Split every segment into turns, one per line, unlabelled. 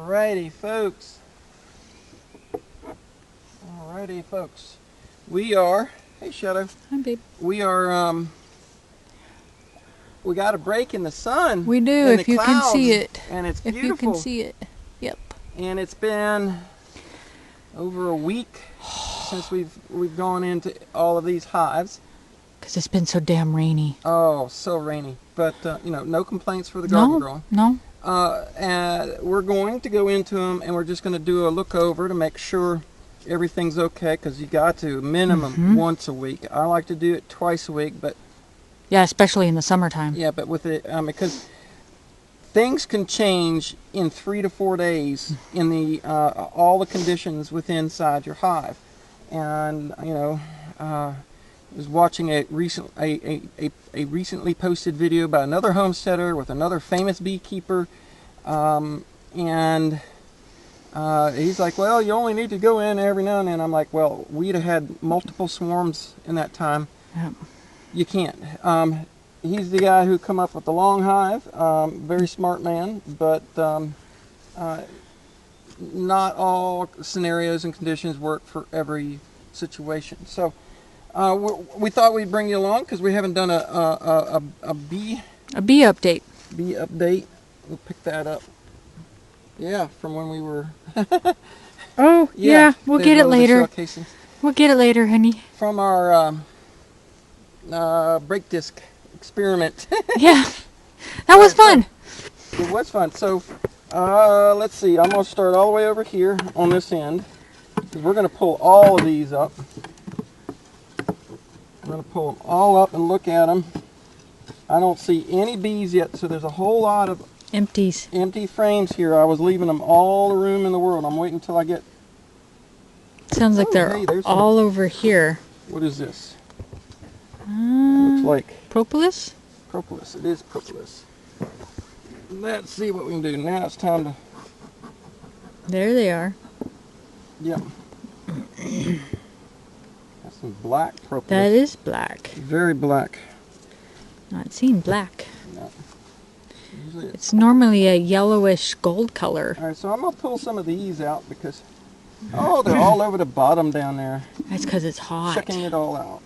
Alrighty, folks. We are. Hey, Shadow.
Hi, babe.
We are. We got a break in the sun.
We do, if you can see it.
And it's
If
beautiful.
you can see it. Yep.
And it's been over a week since we've gone into all of these hives.
Because it's been so damn rainy.
Oh, so rainy. But no complaints for the garden growing.
No.
And we're going to go into them, and we're just going to do a look over to make sure everything's okay, because you got to minimum once a week. I like to do it twice a week, but
yeah, especially in the summertime.
yeah, but with it because things can change in 3 to 4 days in the all the conditions within inside your hive. And I was watching a recently posted video by another homesteader with another famous beekeeper, and he's like, well, you only need to go in every now and then. I'm like, well, we'd have had multiple swarms in that time.
Yep.
You can't. He's the guy who come up with the long hive. Very smart man, but not all scenarios and conditions work for every situation. So we thought we'd bring you along because we haven't done a bee
update.
Bee update. We'll pick that up. Yeah, from when we were.
Oh yeah, we'll get it later. We'll get it later, honey.
From our brake disc experiment.
Yeah, that was fun.
It was fun. So let's see. I'm going to start all the way over here on this end, because we're going to pull all of these up. I'm going to pull them all up and look at them. I don't see any bees yet, so there's a whole lot of empty frames here. I was leaving them all the room in the world. I'm waiting until I get.
Sounds like they're all over here.
What is this? Looks like
propolis.
Propolis. It is propolis. Let's see what we can do. Now it's time to.
There they are.
Yep. That's some black propolis.
That is black.
Very black.
Not seen black.
No.
It's normally a yellowish gold color.
All right, so I'm gonna pull some of these out because they're all over the bottom down there.
That's because it's hot.
Checking it all out.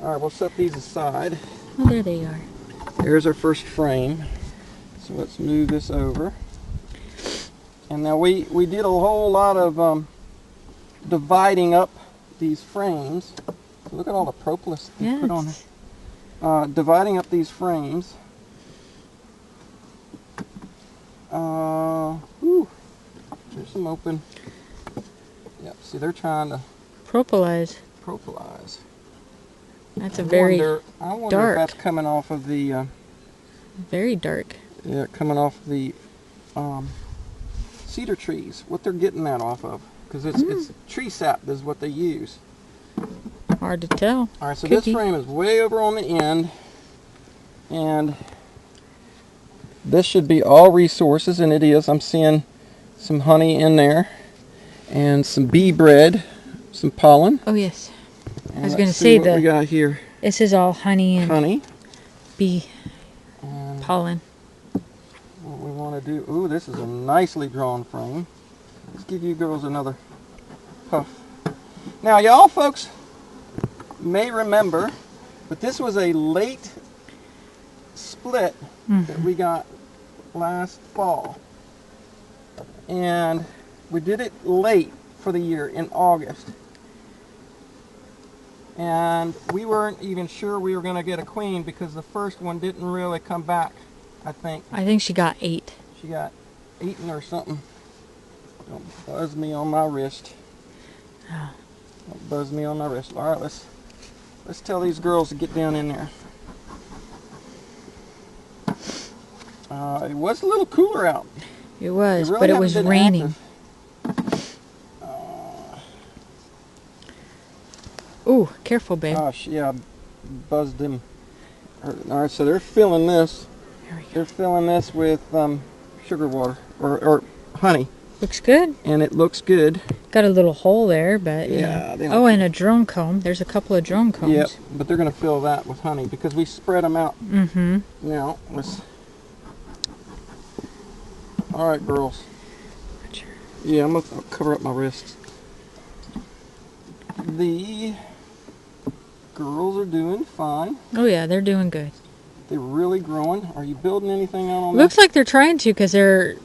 All right, we'll set these aside.
Oh, there they are.
There's our first frame. So let's move this over. And now we did a whole lot of dividing up these frames. So look at all the propolis they put on it. Dividing up these frames. There's some open. Yep, see, they're trying to
propolis. That's a very
I wonder if that's coming off of the
very dark.
Yeah, coming off the cedar trees. What they're getting that off of, because it's tree sap is what they use.
Hard to tell.
All right, so this frame is way over on the end, and this should be all resources, and it is. I'm seeing some honey in there, and some bee bread, some pollen.
Oh yes.
And
I was going to say
what we got here.
This is all honey and bee
and
pollen.
What we want to do. Ooh, this is a nicely drawn frame. Let's give you girls another puff. Now, y'all folks may remember, but this was a late split that we got last fall, and we did it late for the year in August, and we weren't even sure we were going to get a queen because the first one didn't really come back. I think
she got 8.
She got 8 or something. Don't buzz me on my wrist. Don't buzz me on my wrist. All right, let's tell these girls to get down in there. It was a little cooler out.
It was, but it was raining. Ooh, careful, babe.
Gosh, yeah, buzzed them. All right, so they're filling this.
There we go.
They're filling this with sugar water or honey.
Looks good.
And it looks good.
Got a little hole there, but
yeah.
Oh, and a drone comb. There's a couple of drone combs.
Yep, but they're going to fill that with honey because we spread them out. Now, let's. All right, girls. Yeah, I'll cover up my wrists. The girls are doing fine.
Oh yeah, they're doing good.
They're really growing. Are you building anything out on
Looks like they're trying to because they're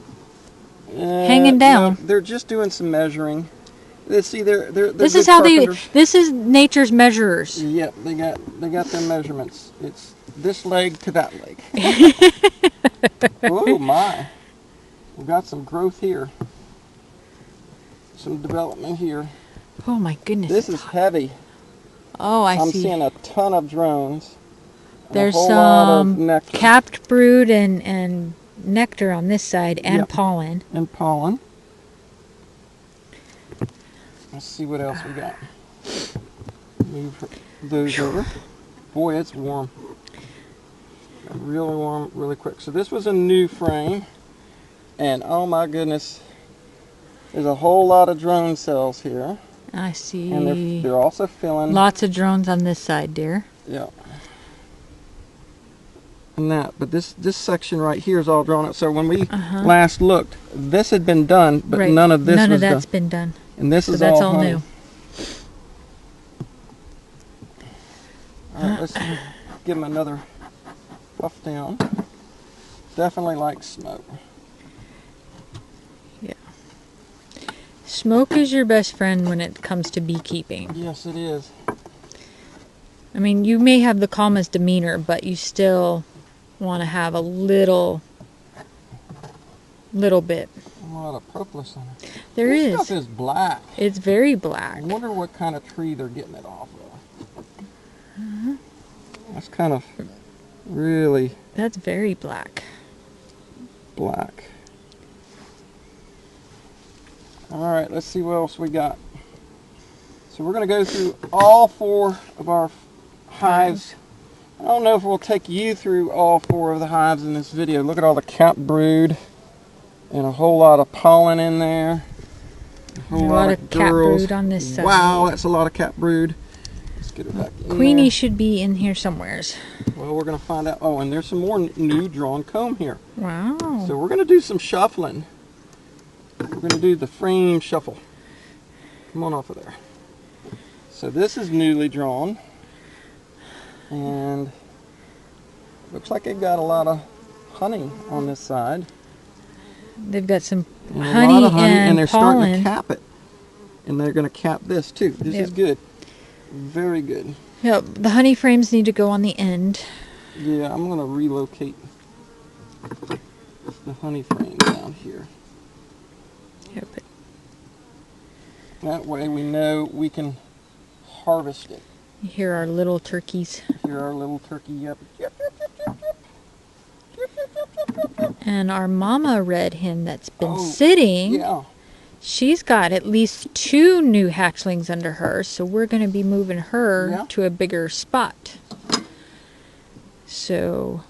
hanging down.
No, they're just doing some measuring. See, they're
This
good
is how
carpenters.
This is nature's measurers.
Yep, they got their measurements. It's this leg to that leg. Oh my! We've got some growth here. Some development here.
Oh my goodness!
This is heavy.
Oh, I'm
I'm seeing a ton of drones.
There's
a whole lot of nectar.
Capped brood and nectar on this side, and pollen.
And pollen. Let's see what else we got. Move those over. Boy, it's warm. Really warm, really quick. So this was a new frame, and oh my goodness, there's a whole lot of drone cells here.
I see.
And they're also filling.
Lots of drones on this side, dear.
Yeah. And that, but this section right here is all drawn up. So when we last looked, this had been done, but none of this was done.
None of that's been done.
And this is
that's
all
new.
All right, let's give them another puff down. Definitely like smoke.
Yeah. Smoke is your best friend when it comes to beekeeping.
Yes, it is.
I mean, you may have the calmest demeanor, but you still want to have a little bit.
A lot of propolis on it.
There is.
This stuff is black.
It's very black.
I wonder what kind of tree they're getting it off of. That's kind of really...
That's very black.
Black. All right, let's see what else we got. So we're going to go through all 4 of our hives. I don't know if we'll take you through all 4 of the hives in this video. Look at all the capped brood and a whole lot of pollen in there. A
lot of capped brood on this side.
Wow, that's a lot of capped brood. Let's get her back in
Queenie
there.
should be in here somewheres.
Well, we're going to find out. Oh, and there's some more new drawn comb here.
Wow.
So we're going to do some shuffling. We're going to do the frame shuffle. Come on off of there. So this is newly drawn. And looks like they've got a lot of honey on this side.
They've got some
and
honey,
a lot of honey
and
they're
pollen.
starting to cap it. And they're going to cap this too. This is good. Very good.
Yep, the honey frames need to go on the end.
Yeah, I'm going to relocate the honey frame down here.
Yep.
That way we know we can harvest it.
Here are little turkeys.
Here are little turkey. Yep.
And our mama red hen that's been sitting, she's got at least 2 new hatchlings under her, so we're going to be moving her to a bigger spot. So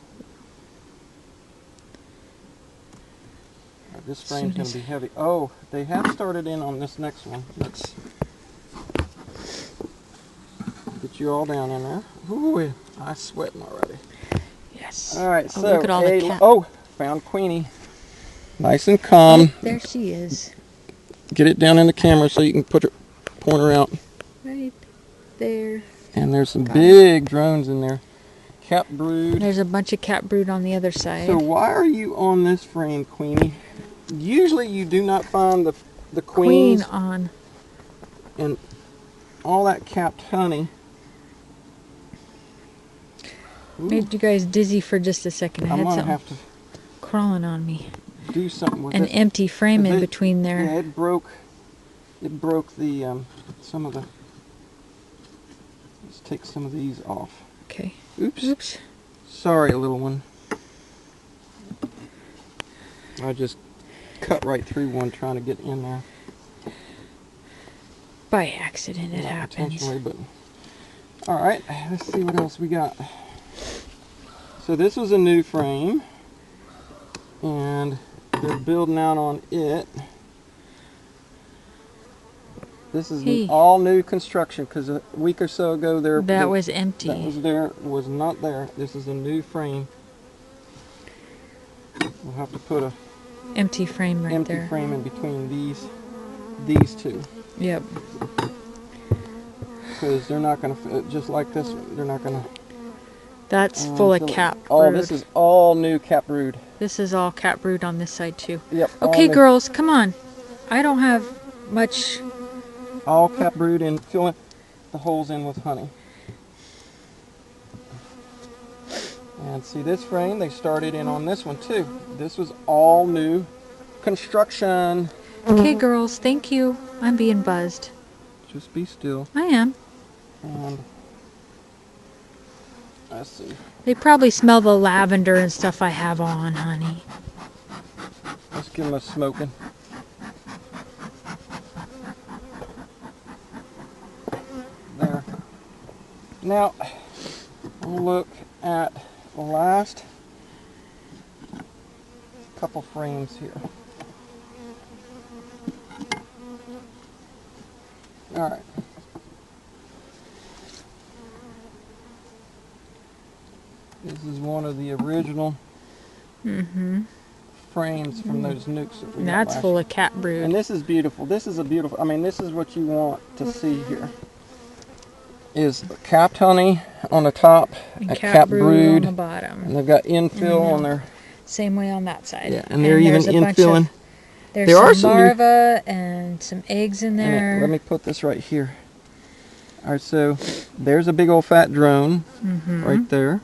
this frame's going to be heavy. Oh, they have started in on this next one. Let's get you all down in there. Ooh, I'm sweating already.
Yes.
All right, so
look at all the
found Queenie. Nice and calm.
There she is.
Get it down in the camera so you can point her out.
Right there.
And there's some big drones in there. Capped brood.
There's a bunch of capped brood on the other side.
So why are you on this frame, Queenie? Usually you do not find the queens
queen on.
And all that capped honey. Ooh.
Made you guys dizzy for just a second. I
I'm
had
gonna
something
have to
crawling on me.
do something with
An
it.
empty frame in between there.
Yeah, it broke the some of the. Let's take some of these off.
Okay.
Oops. Sorry, little one. I just cut right through one trying to get in there.
By accident, it
Not
happens.
intentionally, but all right. Let's see what else we got. So this was a new frame, and they're building out on it. This is all new construction because a week or so ago
that was empty.
That was not there. This is a new frame. We'll have to put a
empty frame right
empty
there.
frame in between these two.
Yep.
Because they're not going to, just like this, they're not going to.
That's full of cap brood.
Oh, this is all new cap brood.
This is all cap brood on this side too.
Yep.
Okay, girls, come on. I don't have much.
All cap brood and filling the holes in with honey. And see this frame, they started in on this one too. This was all new construction.
Okay, girls, thank you. I'm being buzzed.
Just be still.
I am.
And let's see.
They probably smell the lavender and stuff I have on, honey.
Let's give them a smoking. There. Now, we'll look at the last couple frames here. All right. This is one of the original frames from those nukes that we got
That's
last
full
year.
of cat brood.
And this is beautiful. This is a beautiful, I mean, this is what you want to see here. Is capped honey on the top,
and
cap brood
on the bottom.
And they've got infill on their...
Same way on that side.
Yeah, and they're even infilling.
There's
there are
some larvae and some eggs in there.
Let me put this right here. All right, so there's a big old fat drone right there.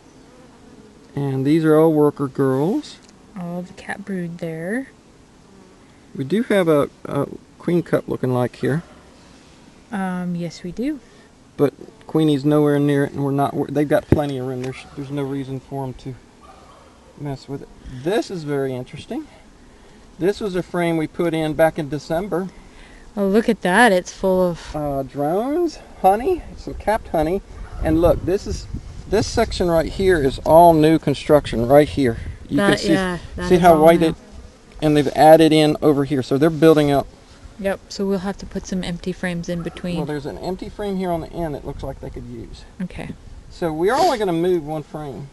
And these are all worker girls.
All the cat brood there.
We do have a queen cup looking like here.
Yes, we do.
But Queenie's nowhere near it, and we're not. They've got plenty of room. There's no reason for them to mess with it. This is very interesting. This was a frame we put in back in December.
Oh, look at that! It's full of
drones, honey, some capped honey, and look, this section right here is all new construction right here. You can see how white it, and they've added in over here, so they're building up.
Yep. So we'll have to put some empty frames in between.
Well, there's an empty frame here on the end that looks like they could use.
Okay.
So we're only going to move one frame.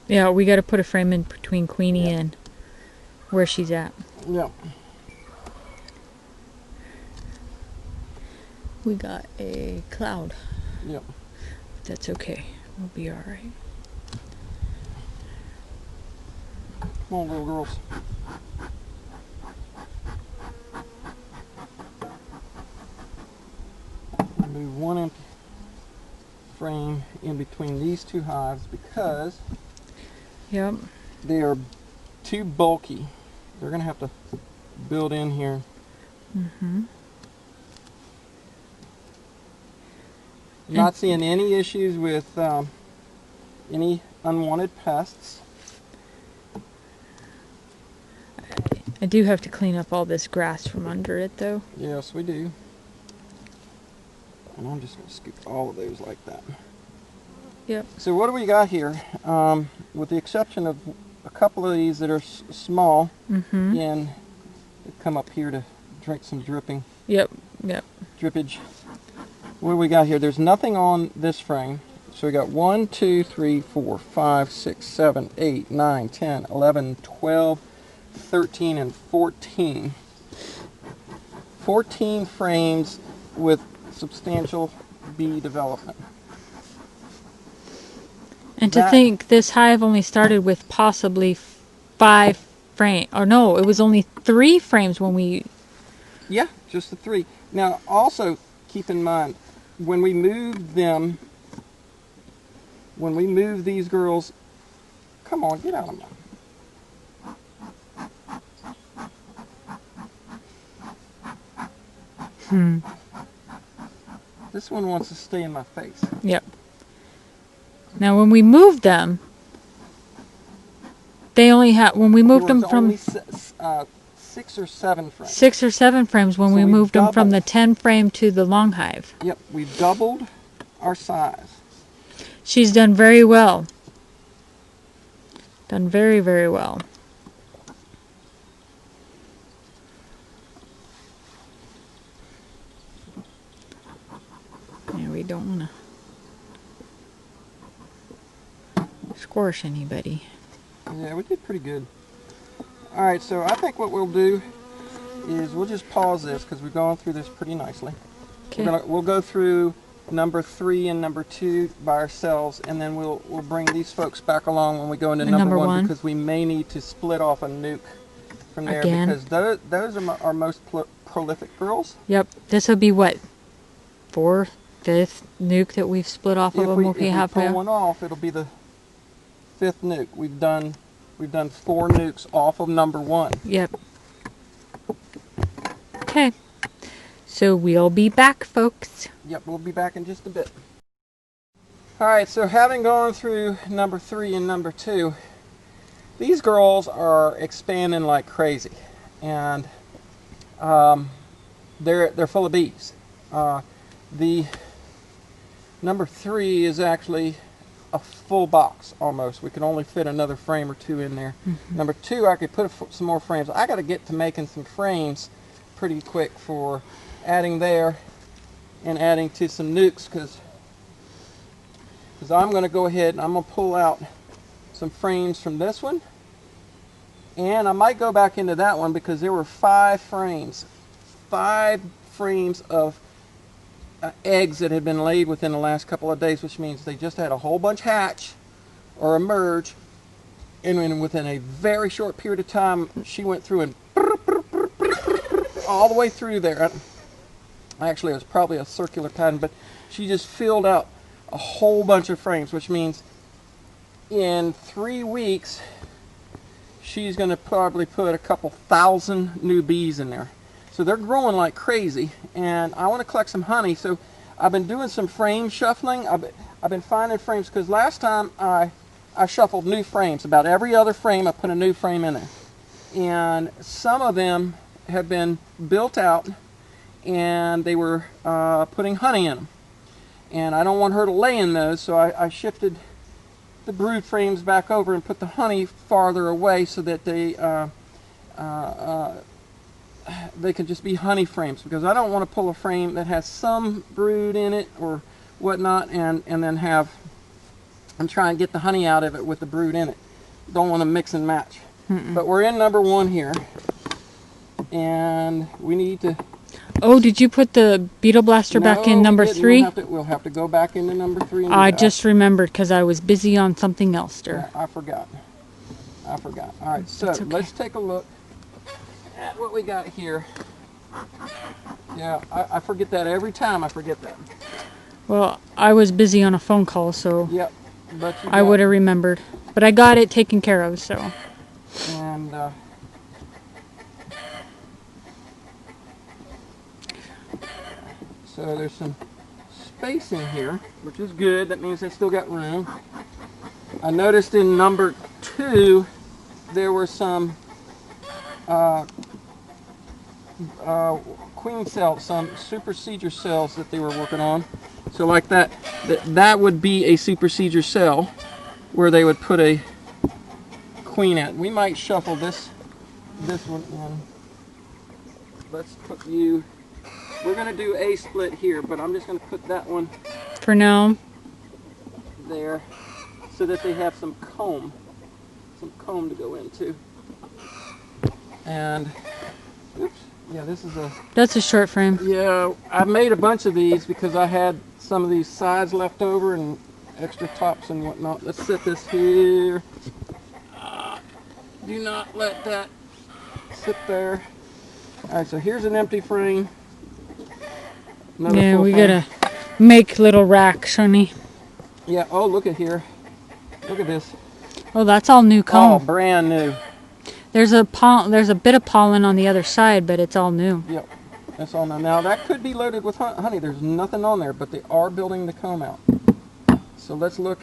Yeah, we got to put a frame in between Queenie and where she's at.
Yep.
We got a cloud.
Yep.
That's okay. We'll be all right.
Come on, little girls. Move one empty frame in between these two hives because they are too bulky. They're going to have to build in here. Not seeing any issues with any unwanted pests.
I do have to clean up all this grass from under it, though.
Yes, we do. And I'm just going to scoop all of those like that.
Yep.
So what do we got here? With the exception of a couple of these that are small, and they come up here to drink some dripping.
Yep.
Drippage. What do we got here? There's nothing on this frame. So we got 1, 2, 3, 4, 5, 6, 7, 8, 9, 10, 11, 12, 13, and 14. 14 frames with substantial bee development.
And to think this hive only started with possibly 5 frames. Or no, it was only 3 frames when we...
Yeah, just the 3. Now also keep in mind, when we move them, when we move these girls, come on, get out of my... This one wants to stay in my face.
Yep. Now when we moved them, they only had, when we moved them from...
only 6 or 7 frames.
6 or 7 frames when we moved them from the 10 frame to the long hive.
Yep, we've doubled our size.
She's done very well. Done very, very well. Yeah, we don't want to squash anybody.
Yeah, we did pretty good. All right, so I think what we'll do is we'll just pause this because we're going through this pretty nicely.
Okay.
We'll go through number 3 and number 2 by ourselves, and then we'll bring these folks back along when we go into number one, because we may need to split off a nuke from there.
Again?
Because those are our most prolific girls.
Yep. This will be what? 4th, 5th nuke that we've split off of them.
If we pull one off, it'll be the 5th nuke. We've done 4 nukes off of number 1.
Yep. Okay. So we'll be back, folks.
Yep, we'll be back in just a bit. All right, so having gone through number 3 and number 2, these girls are expanding like crazy, and they're full of bees. The number 3 is actually a full box almost. We can only fit another frame or 2 in there. Mm-hmm. Number 2, I could put some more frames. I got to get to making some frames pretty quick for adding there and adding to some nukes, because I'm going to go ahead and I'm going to pull out some frames from this one, and I might go back into that one because there were 5 frames of eggs that had been laid within the last couple of days, which means they just had a whole bunch hatch or emerge, and within a very short period of time she went through and all the way through there. Actually, it was probably a circular pattern, but she just filled out a whole bunch of frames, which means in 3 weeks she's going to probably put a couple thousand new bees in there. So they're growing like crazy, and I want to collect some honey. So I've been doing some frame shuffling. I've been finding frames, because last time I shuffled new frames. About every other frame I put a new frame in there, and some of them have been built out and they were putting honey in them, and I don't want her to lay in those, so I shifted the brood frames back over and put the honey farther away so that they could just be honey frames, because I don't want to pull a frame that has some brood in it or whatnot and then and try and get the honey out of it with the brood in it. Don't want to mix and match. But we're in number 1 here, and we need to...
Oh, did you put the beetle blaster back in number 3?
We'll have to go back into number 3.
I just remembered because I was busy on something else, dear.
Yeah, I forgot. All right, so
okay.
Let's take a look at what we got here. Yeah, I forget that every time. I forget that.
Well, I was busy on a phone call, so
yep, but
I would have remembered. But I got it taken care of, so.
And so there's some space in here, which is good. That means they still got room. I noticed in number 2 there were some queen cells, some supersedure cells that they were working on. So like that would be a supersedure cell where they would put a queen at. We might shuffle this one in. Let's put you... We're going to do a split here, but I'm just going to put that one
for now
there so that they have some comb to go into. And oops, yeah,
that's a short frame.
Yeah, I made a bunch of these because I had some of these sides left over and extra tops and whatnot. Let's set this here. Do not let that sit there. All right, so here's an empty frame.
Yeah, we gotta make little racks, honey.
Yeah. Oh, look at here. Look at this.
Oh, that's all new comb.
Oh, brand new.
There's a bit of pollen on the other side, but it's all new.
Yep, that's all new. Now that could be loaded with honey. There's nothing on there, but they are building the comb out. So let's look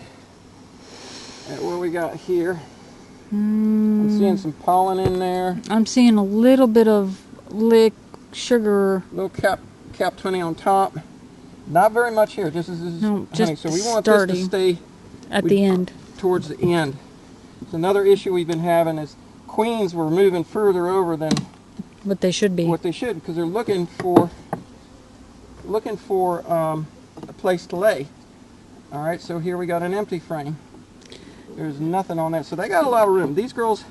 at what we got here. I'm seeing some pollen in there.
I'm seeing a little bit of sugar.
Little capped honey on top. Not very much here. Just honey. So we want this to stay
at the end.
Towards the end. So another issue we've been having is queens were moving further over than
what they should be.
What they should, because they're looking for a place to lay. All right. So here we got an empty frame. There's nothing on that. So they got a lot of room. These girls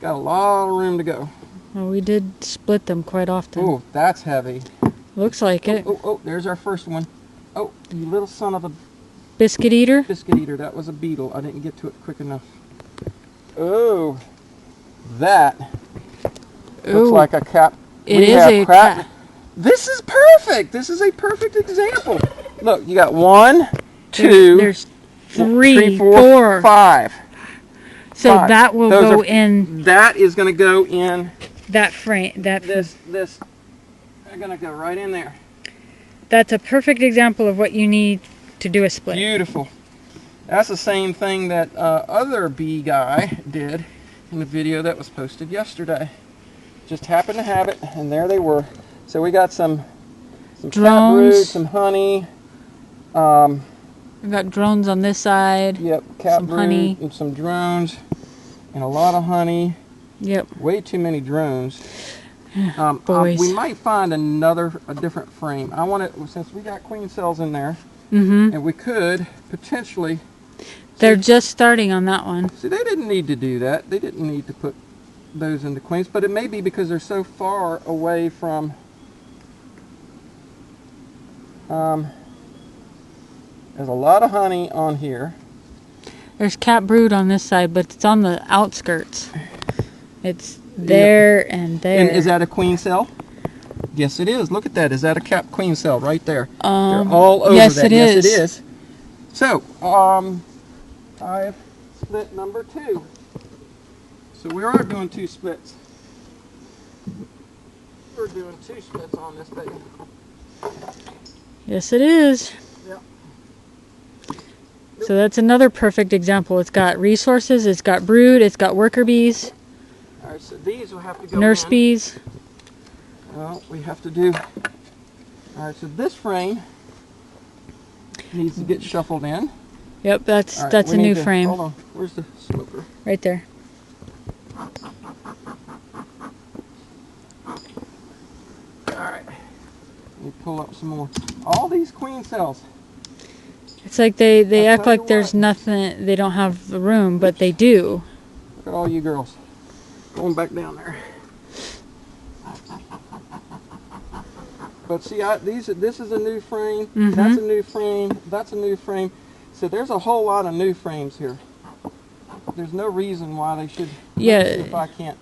Got a lot of room to go.
Well, we did split them quite often.
Oh, that's heavy.
Looks like it.
Oh, there's our first one. Oh, you little son of a
biscuit eater.
Biscuit eater. That was a beetle. I didn't get to it quick enough. Oh, that looks like a cap.
It is a cap.
This is perfect. This is a perfect example. Look, you got 1, 2,
there's 3,
4, 5.
So 5. That will go in.
That is going to go in
that frame.
This. They're going to go right in there.
That's a perfect example of what you need to do a split.
Beautiful. That's the same thing that other bee guy did in the video that was posted yesterday. Just happened to have it, and there they were. So we got some cat brood, some honey.
We've got drones on this side.
Yep, cat
some
brood,
honey,
and some drones, and a lot of honey.
Yep.
Way too many drones.
Boys.
We might find a different frame. I want it, since we got queen cells in there,
and
we could potentially.
They're just starting on that one.
See, they didn't need to do that. They didn't need to put those into queens, but it may be because they're so far away from. There's a lot of honey on here.
There's cat brood on this side, but it's on the outskirts. It's there and there.
And is that a queen cell? Yes, it is. Look at that. Is that a cap queen cell right there? They're all over
yes,
that.
It
yes,
is.
it is. So, Hive split number 2. So we are doing 2 splits. We're doing 2 splits on this baby.
Yes, it is.
Yep.
So that's another perfect example. It's got resources, it's got brood, it's got worker bees.
All right, so these will have to go
nurse
in.
bees.
Well, we have to do. All right, so this frame needs to get shuffled in.
Yep, that's a new frame.
Hold on. Where's the smoker?
Right there.
All right. Let me pull up some more. All these queen cells.
It's like they act like there's nothing, they don't have the room, but they do.
Look at all you girls. Going back down there. But see, this is a new frame. That's a new frame. That's a new frame. So there's a whole lot of new frames here. There's no reason why they should.
Yeah.
Let me see if I can't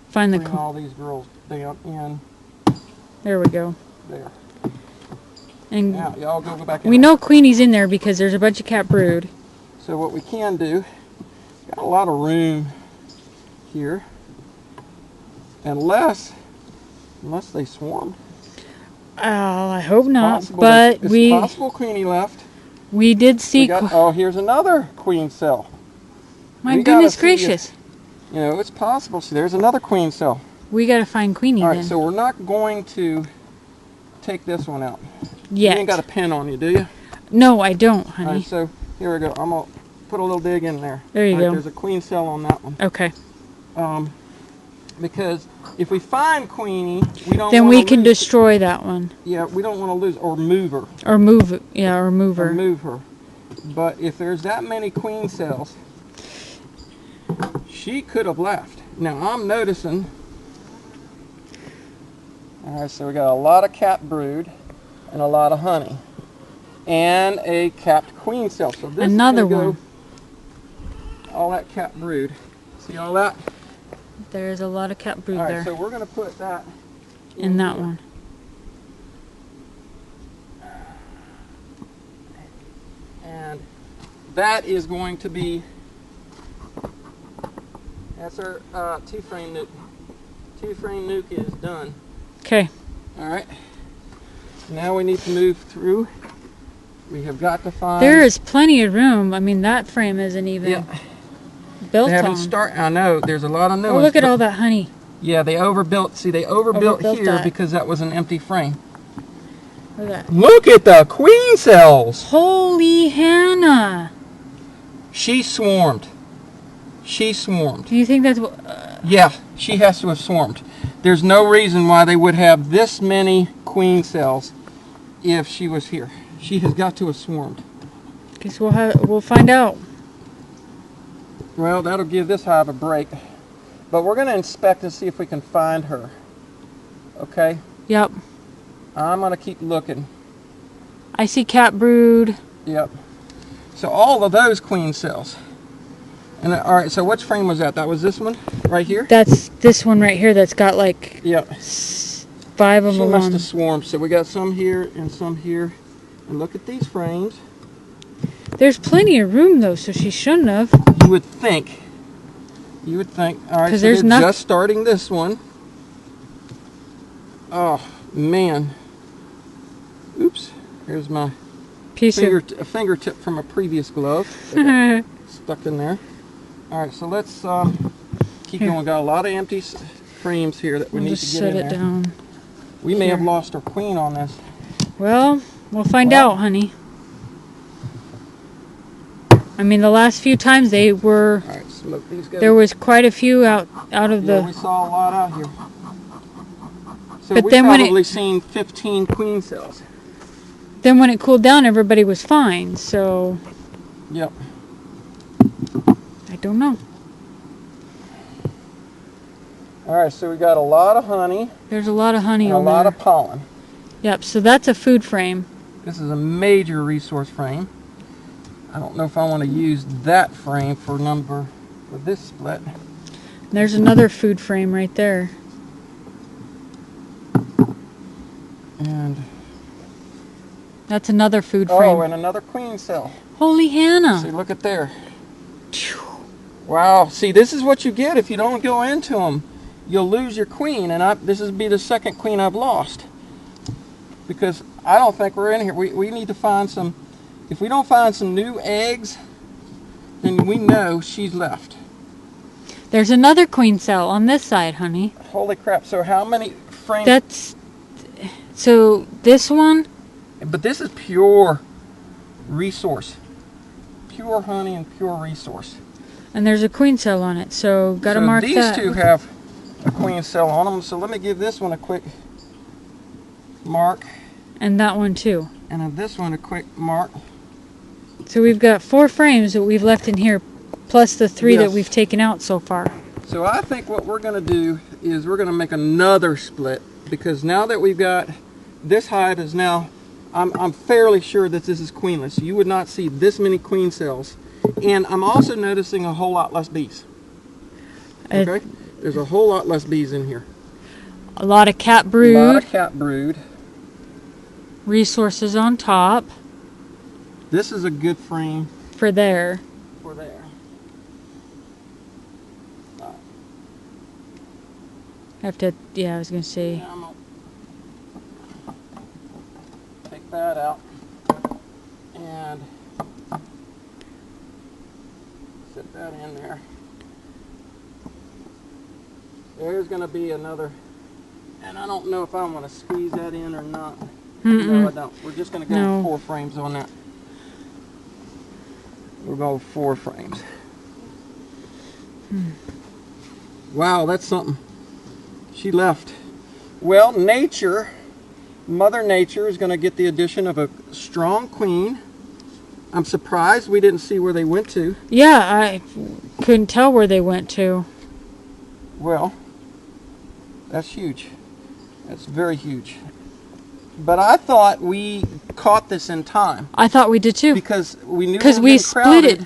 find
bring all these girls down in.
There we go.
There.
And
now, y'all go back in.
We know Queenie's in there because there's a bunch of cat brood.
So what we can do, got a lot of room here, unless they swarm.
Oh, I hope not.
Possible,
but
it's possible Queenie left.
We did see.
Oh, here's another queen cell.
My goodness gracious!
You know, it's possible. See, there's another queen cell.
We gotta find Queenie.
All right,
then.
so we're not going to take this one out.
Yet.
You ain't got a pin on you, do you?
No, I don't, honey.
All right, so here we go. I'm gonna put a little dig in there.
There you go.
There's a queen cell on that one.
Okay.
Because if we find Queenie, we don't.
Then we can destroy that one.
Yeah, we don't want to lose or move her.
Or move, yeah, or move her.
Or move her. But if there's that many queen cells, she could have left. Now I'm noticing. All right, so we got a lot of cat brood and a lot of honey, and a capped queen cell. So this
another
is gonna
one.
go, all that cat brood. See all that?
There's a lot of cat brood
all right,
there.
so we're going to put that
in that one.
And that is going to be, that's our 2-frame nuke. 2-frame nuke is done.
Okay.
All right. Now we need to move through. We have got to find.
There is plenty of room. I mean, that frame isn't even built
they haven't
on.
I know there's a lot of new ones.
Oh, look at all that honey.
Yeah, they overbuilt. See, they overbuilt here because that was an empty frame.
Look at that.
Look at the queen cells.
Holy Hannah.
She swarmed. She swarmed.
Do you think that's
yeah, she has to have swarmed. There's no reason why they would have this many queen cells if she was here. She has got to have swarmed.
Guess we'll find out.
Well, that'll give this hive a break. But we're going to inspect and see if we can find her. Okay?
Yep.
I'm going to keep looking.
I see cat brood.
Yep. So all of those queen cells. And all right, so which frame was that? That was this one right here?
That's this one right here that's got like 5 of them.
She must have swarmed. So we got some here and some here. And look at these frames.
There's plenty of room though, so she shouldn't have.
You would think. You would think. All right, so they're just starting this one. Oh, man. Oops. Here's my fingertip from a previous glove. Stuck in there. All right, so let's keep going. Got a lot of empty frames here that we need to get in there. Set it down. We may have lost our queen on this.
Well, we'll find out, honey. I mean, the last few times they were.
All right, smoke these guys.
There was quite a few out of the.
We saw a lot out here. So but we've probably seen 15 queen cells.
Then when it cooled down, everybody was fine. So.
Yep.
I don't know.
All right, so we got a lot of honey.
There's a lot of honey on there.
A lot of pollen.
Yep, so that's a food frame.
This is a major resource frame. I don't know if I want to use that frame for this split.
There's another food frame right there.
And
that's another food frame.
Oh, and another queen cell.
Holy Hannah.
See, look at there. Wow. See, this is what you get if you don't go into them. You'll lose your queen, and this will be the second queen I've lost. Because I don't think we're in here. We need to find some. If we don't find some new eggs, then we know she's left.
There's another queen cell on this side, honey.
Holy crap. So how many frames?
So this one?
But this is pure resource. Pure honey and pure resource.
And there's a queen cell on it, so gotta mark that.
These two have a queen cell on them, so let me give this one a quick mark.
And that one too.
And then this one a quick mark.
So we've got 4 frames that we've left in here, plus the 3 that we've taken out so far.
So I think what we're going to do is we're going to make another split, because now that we've got this hive is now, I'm fairly sure that this is queenless. You would not see this many queen cells. And I'm also noticing a whole lot less bees. Okay? There's a whole lot less bees in here.
A lot of cat brood.
A lot of cat brood.
Resources on top.
This is a good frame.
For there.
For there.
I have to, I was going to say.
Yeah, I'm gonna take that out. And sit that in there. There's going to be another, and I don't know if I want to squeeze that in or not. No, I don't. We're just going to go 4 frames on that. We'll go 4 frames. Wow, that's something. She left. Well, Mother Nature is going to get the addition of a strong queen. I'm surprised we didn't see where they went to.
Yeah, I couldn't tell where they went to.
Well, that's huge. That's very huge. But I thought we caught this in time.
I thought we did too.
Because we knew
we split it.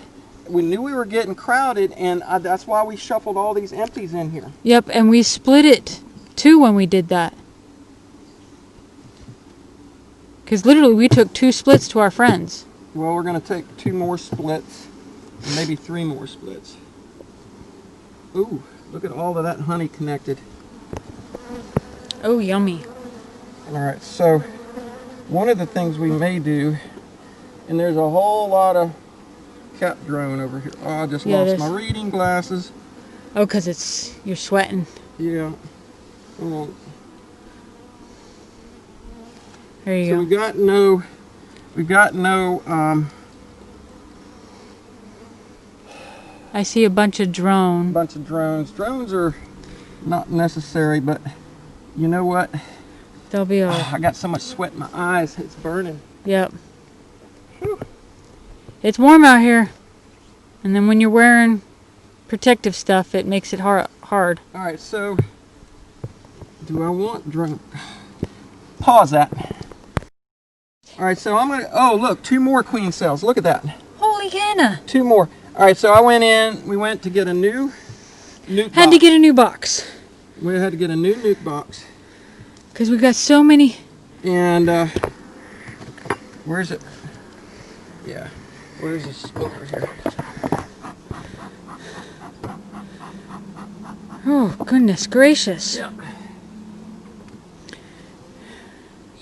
We knew we were getting crowded, and that's why we shuffled all these empties in here.
Yep, and we split it too when we did that. Because literally we took 2 splits to our friends.
Well, we're going to take 2 more splits, and maybe 3 more splits. Ooh, look at all of that honey connected.
Oh, yummy.
All right, so one of the things we may do, and there's a whole lot of cat drone over here. Oh, I just lost my reading glasses.
Oh, because you're sweating.
Yeah. Hold on.
There you go.
We've got no,
I see a bunch of drones.
Drones are not necessary, but you know what?
They'll be all...
I got so much sweat in my eyes, it's burning.
Yep. Whew. It's warm out here. And then when you're wearing protective stuff, it makes it hard.
All right, so do I want drunk? Pause that. All right, so I'm gonna. Oh, look, 2 more queen cells. Look at that.
Holy canna!
2 more. All right, so I went in. We went to get a new nuke
Had
box.
to get a new box.
We had to get a new nuke box.
Because we got so many.
And where's it? Yeah, where's this over here?
Oh, goodness gracious.
Yeah.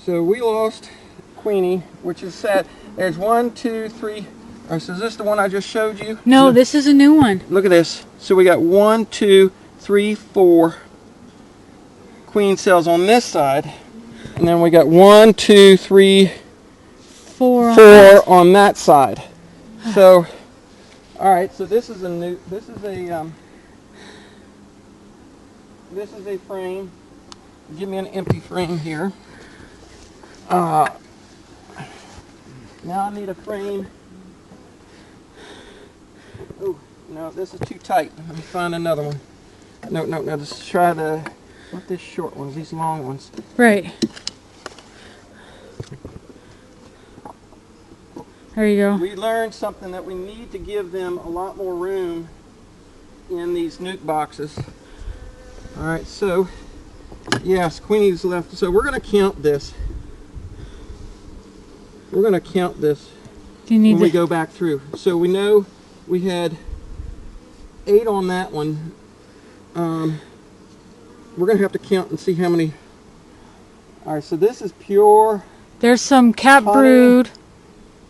So we lost Queenie, which is sad. There's 1, 2, 3. All right, so is this the one I just showed you?
No,
Look,
this is a new one.
look at this. So we got 1, 2, 3, 4 queen cells on this side. And then we got 1, 2, 3,
4
on that side. So, all right. So this is a new. This is a frame. Give me an empty frame here. Now I need a frame. Oh no, this is too tight. Let me find another one. No. Let's try not this short ones. These long ones.
Right. There you go.
We learned something that we need to give them a lot more room in these nuke boxes. All right, so yes, Queenie's left. So we're going to count this. We're going to count this
Do you need
when we go back through. So we know we had 8 on that one. We're going to have to count and see how many. All right, so this is pure.
There's some cap
honey.
brood.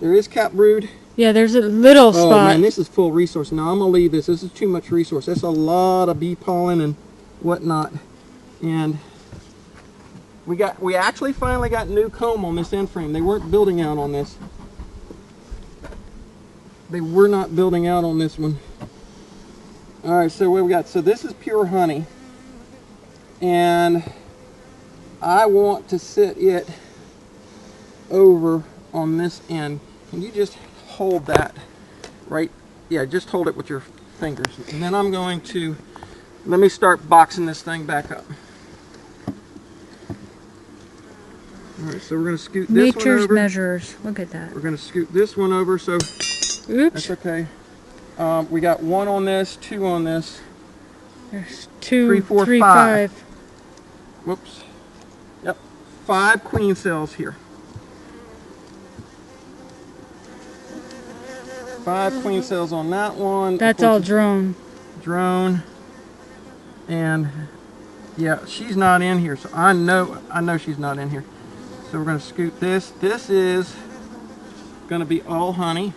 There is cap brood.
Yeah, there's a little spot.
Oh man, this is full resource. Now I'm gonna leave this. This is too much resource. That's a lot of bee pollen and whatnot. And we actually finally got new comb on this end frame. They weren't building out on this. They were not building out on this one. All right, so what we got? So this is pure honey, and I want to sit it over on this end. Can you just hold that right? Yeah, just hold it with your fingers. And then I'm going to, let me start boxing this thing back up. All right, so we're going to scoot this one over.
Nature's measures. Look at that.
We're going to scoot this one over, so
Oops.
that's okay. We got 1 on this, 2 on this.
There's 2,
3, 4,
3,
5.
5.
Whoops. Yep, 5 queen cells here. 5 queen cells on that one.
That's all drone.
Drone. And yeah, she's not in here, so I know she's not in here. So we're going to scoot this. This is going to be all honey.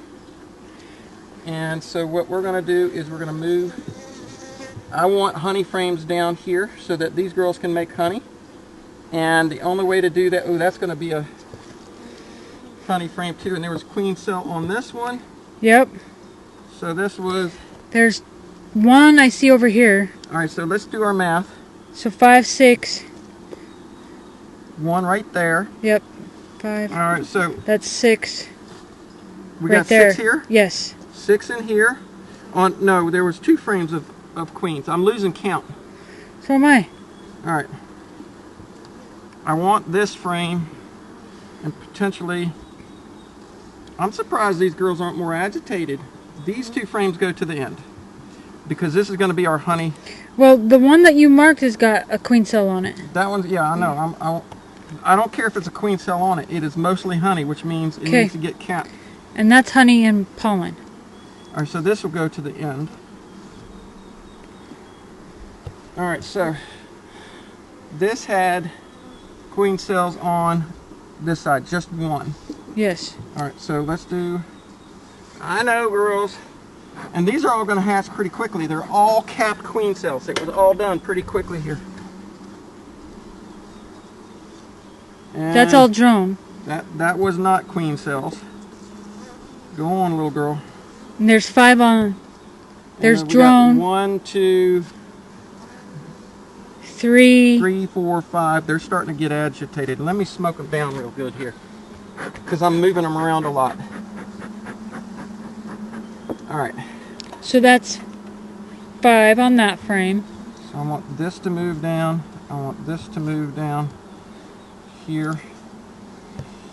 And so what we're going to do is we're going to move. I want honey frames down here so that these girls can make honey. And the only way to do that, oh, that's going to be a honey frame too. And there was queen cell on this one.
Yep.
So this was.
There's 1 I see over here.
All right, so let's do our math.
So 5, 6.
1 right there.
Yep. 5.
All right, so
That's 6.
we
Right
got
there.
6 here.
Yes.
6 in here. No, there was 2 frames of queens. I'm losing count.
So am I.
All right. I want this frame and potentially. I'm surprised these girls aren't more agitated. These 2 frames go to the end because this is going to be our honey.
Well, the one that you marked has got a queen cell on it.
That one's, yeah, I know. I don't care if it's a queen cell on it. It is mostly honey, which means it needs to get capped.
And that's honey and pollen.
All right, so this will go to the end. All right, so this had queen cells on this side, just 1.
Yes.
All right, so let's do, I know, girls, and these are all going to hatch pretty quickly. They're all capped queen cells. It was all done pretty quickly here. And
That's all drone.
That was not queen cells. Go on, little girl.
And there's 5 on. There's
We got
drone.
1, 2,
3.
3, 4, 5. They're starting to get agitated. Let me smoke them down real good here, because I'm moving them around a lot. All right.
So that's 5 on that frame.
So I want this to move down. I want this to move down here,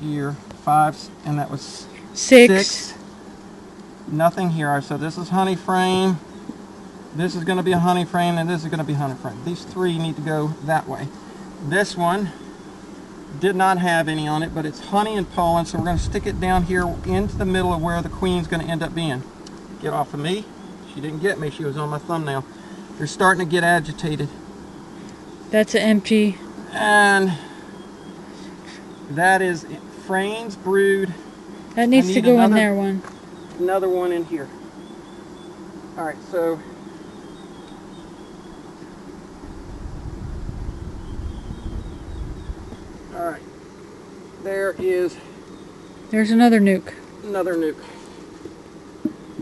here, 5, and that was 6. Nothing here. So this is honey frame. This is going to be a honey frame, and this is going to be honey frame. These 3 need to go that way. This one did not have any on it, but it's honey and pollen, so we're going to stick it down here into the middle of where the queen's going to end up being. Get off of me. She didn't get me. She was on my thumbnail. They're starting to get agitated.
That's an empty.
And that is frames, brood.
That needs to go in there one.
Another one in here. All right, so all right, there's
another nuke.
Another nuke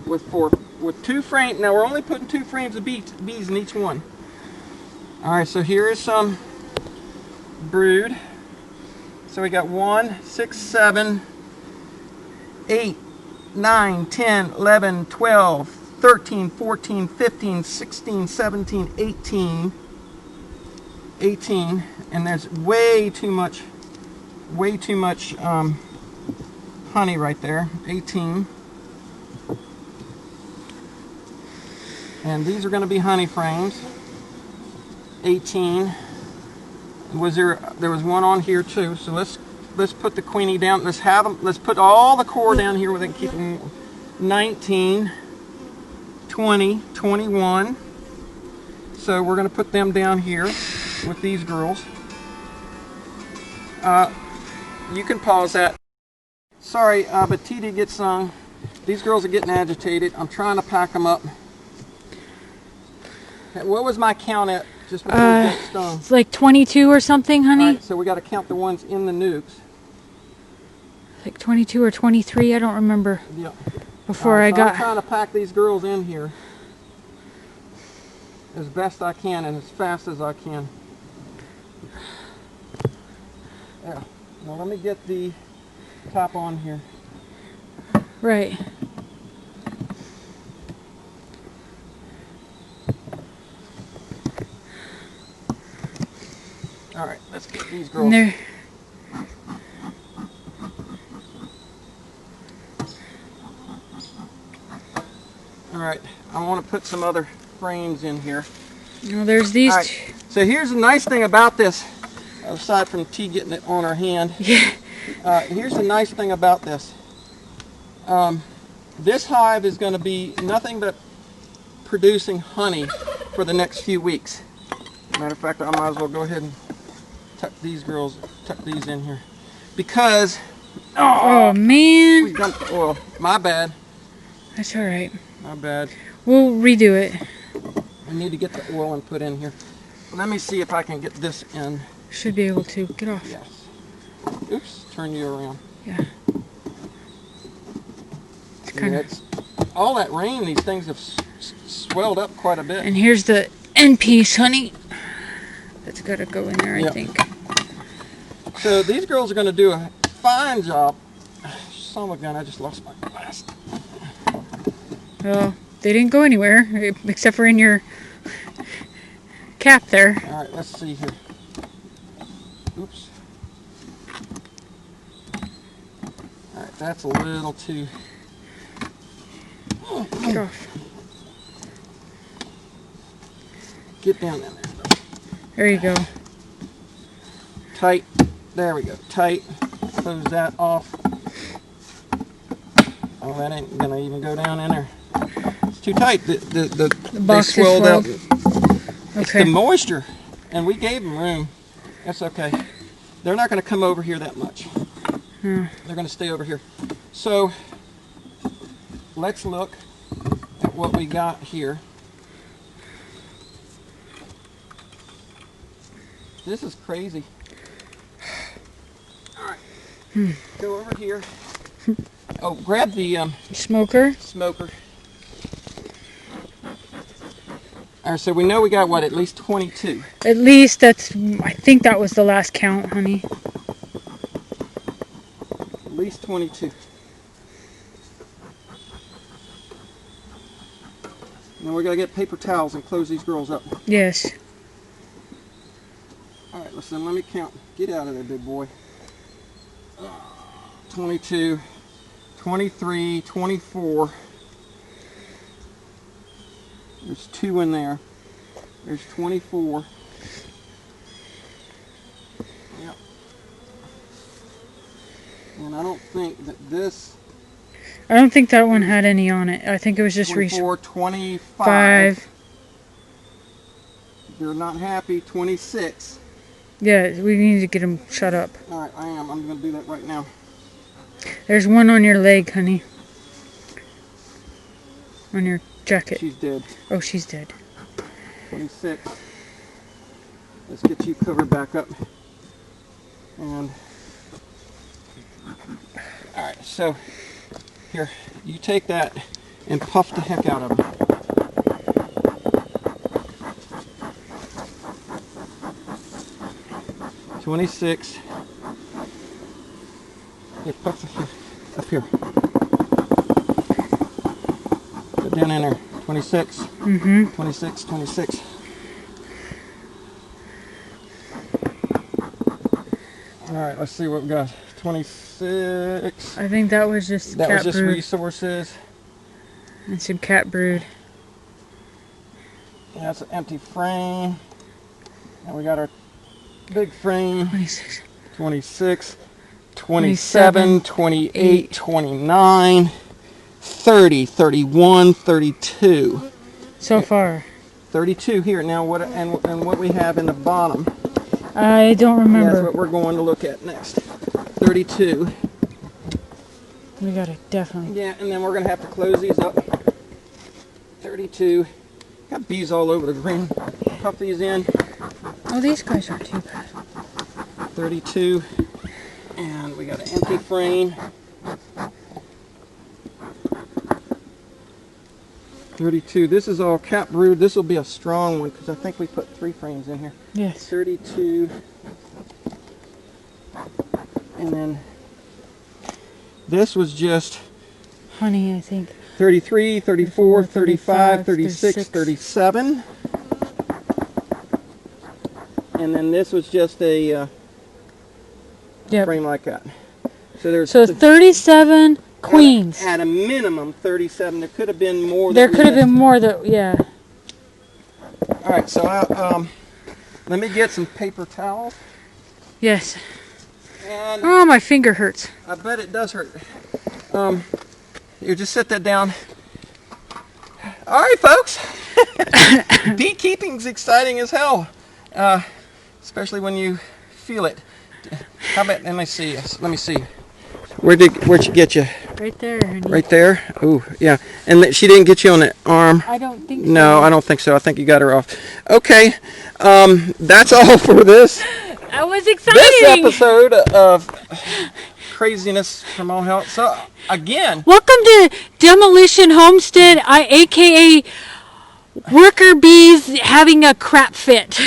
with 2 frames. Now we're only putting 2 frames of bees in each one. All right, so here is some brood. So we got 1, 6, 7, 8, 9, 10, 11, 12, 13, 14, 15, 16, 17, 18, and there's way too much honey right there. 18. And these are going to be honey frames. 18. There was one on here too. So let's put the queenie down. Let's put all the core down here where they can keep them. 19, 20, 21. So we're going to put them down here with these girls. You can pause that. Sorry, but TD gets these girls are getting agitated. I'm trying to pack them up. What was my count at just before we got stung?
It's like 22 or something, honey.
All right, so we got to count the ones in the nukes.
Like 22 or 23, I don't remember.
Yep.
Before I got.
I'm trying to pack these girls in here as best I can and as fast as I can. Yeah. Now let me get the top on here.
Right.
All right, let's get these girls. All right, I want to put some other frames in here.
No, there's these.
All right. So here's the nice thing about this, aside from T getting it on her hand.
Yeah.
Here's the nice thing about this. This hive is going to be nothing but producing honey for the next few weeks. Matter of fact, I might as well go ahead and tuck these in here. Because,
oh man,
we dumped the oil. My bad.
That's all right.
My bad.
We'll redo it.
I need to get the oil and put in here. Let me see if I can get this in.
Should be able to. Get off.
Yes. Oops, turn you around.
Yeah. It's kind
of. All that rain, these things have swelled up quite a bit.
And here's the end piece, honey. That's got to go in there, I think.
So these girls are going to do a fine job. Son of a gun, I just lost my glass.
Well, they didn't go anywhere, except for in your cap there.
All right, let's see here. Oops. All right, that's a little too...
Get off.
Get down in there.
There you go.
Tight. There we go. Tight. Close that off. Oh, that ain't gonna even go down in there. It's too tight. The box they swelled out. Okay. It's the moisture, and we gave them room. That's okay. They're not gonna come over here that much. They're gonna stay over here. So let's look at what we got here. This is crazy. All right, go over here. Oh, grab the
smoker.
All right, so we know we got what, at least 22.
At least that's, I think that was the last count, honey.
At least 22. Now we gotta get paper towels and close these girls up.
Yes.
All right, listen, let me count. Get out of there, big boy. 22, 23, 24. There's 2 in there. There's 24. Yep. And I don't think that this...
I don't think that one had any on it. I think it was just
24, 25. They're not happy. 26.
Yeah, we need to get them shut up.
All right, I am. I'm going to do that right now.
There's one on your leg, honey. On your jacket.
She's dead.
Oh, she's dead.
26. Let's get you covered back up. And all right, so here, you take that and puff the heck out of it. $26. Here, puff the, up here. Put down in there. 26. 26, 26. All right, let's see what we got. 26.
I think that was just
that
cat
was just
brood.
Resources.
And some cat brood.
That's an empty frame. And we got our big frame.
26.
26, 27, 28, 29, 30, 31, 32.
So far.
32 here. Now what and what we have in the bottom.
I don't remember.
That's what we're going to look at next. 32.
We gotta definitely.
Yeah, and then we're gonna have to close these up. 32. Got bees all over the green. Puff these in.
Oh, these guys aren't too bad.
32. And we got an empty frame. 32. This is all cat brood. This will be a strong one because I think we put 3 frames in here.
Yes.
32. And then this was just
honey, I think.
33, 34, 35, 36, 37. And then this was just a frame like that. So there's
37 queens.
At a minimum 37. There could have been more.
There could have been more that, yeah.
All right, so let me get some paper towels.
Yes.
And
oh, my finger hurts.
I bet it does hurt. You just set that down. All right, folks. Beekeeping's exciting as hell, especially when you feel it. How about? Let me see. Let me see. Where'd she get you?
Right there. Honey.
Right there. Oh, yeah. And she didn't get you on the arm.
I don't think so.
No, I don't think so. I think you got her off. Okay. That's all for this.
That was exciting.
This episode of craziness from all hell. So again,
welcome to Demolition Homestead, aka worker bees having a crap fit.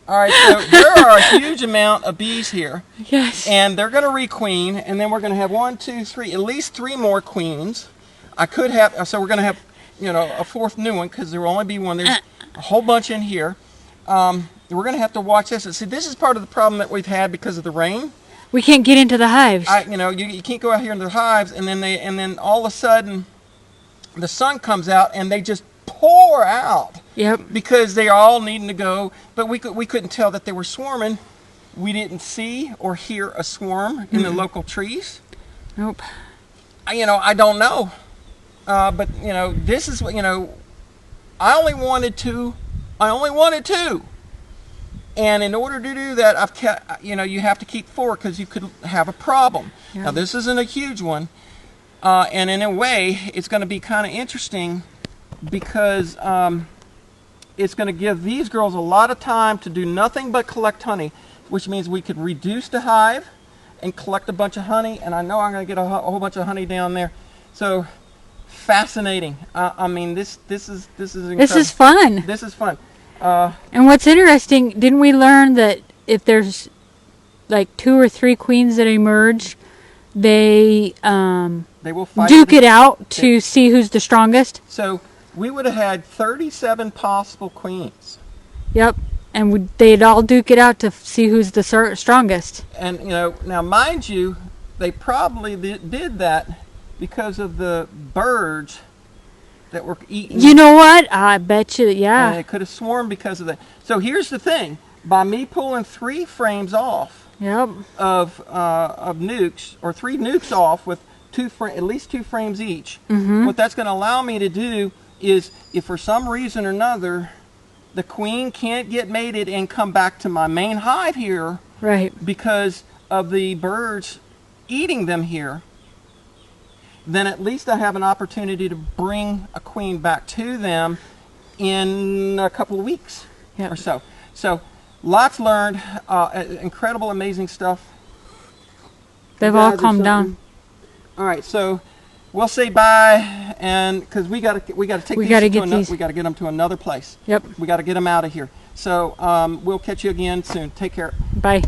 All right, so there are a huge amount of bees here.
Yes.
And they're going to requeen, and then we're going to have 1, 2, 3, at least 3 more queens. I could have, so we're going to have, a 4th new one because there will only be one. There's a whole bunch in here. We're going to have to watch this. And see, this is part of the problem that we've had because of the rain.
We can't get into the hives.
You can't go out here into the hives, and then all of a sudden, the sun comes out, and they just pour out.
Yep.
Because they are all needing to go, but we couldn't tell that they were swarming. We didn't see or hear a swarm in the local trees.
Nope.
I don't know. But this is what I only wanted 2. And in order to do that, I've kept, you have to keep 4 because you could have a problem. Yeah. Now this isn't a huge one, and in a way, it's going to be kind of interesting because it's going to give these girls a lot of time to do nothing but collect honey, which means we could reduce the hive and collect a bunch of honey. And I know I'm going to get a whole bunch of honey down there. So fascinating. I mean, this is incredible.
This is fun.
This is fun.
And what's interesting, didn't we learn that if there's like 2 or 3 queens that emerge, they
will fight
duke it out to see who's the strongest?
So we would have had 37 possible queens.
Yep. And they'd all duke it out to see who's the strongest.
And, now mind you, they probably did that because of the birds that were eating.
You know what? I bet you, yeah.
And it could have swarmed because of that. So here's the thing. By me pulling 3 frames off of nukes, or 3 nukes off with at least 2 frames each, what that's going to allow me to do is, if for some reason or another the queen can't get mated and come back to my main hive here,
right,
because of the birds eating them here, then at least I have an opportunity to bring a queen back to them in a couple of weeks or so. So lots learned, incredible, amazing stuff.
They've all calmed down.
All right, so we'll say bye, and because we got to take we got to get them to another place.
Yep.
We got to get them out of here. So we'll catch you again soon. Take care.
Bye.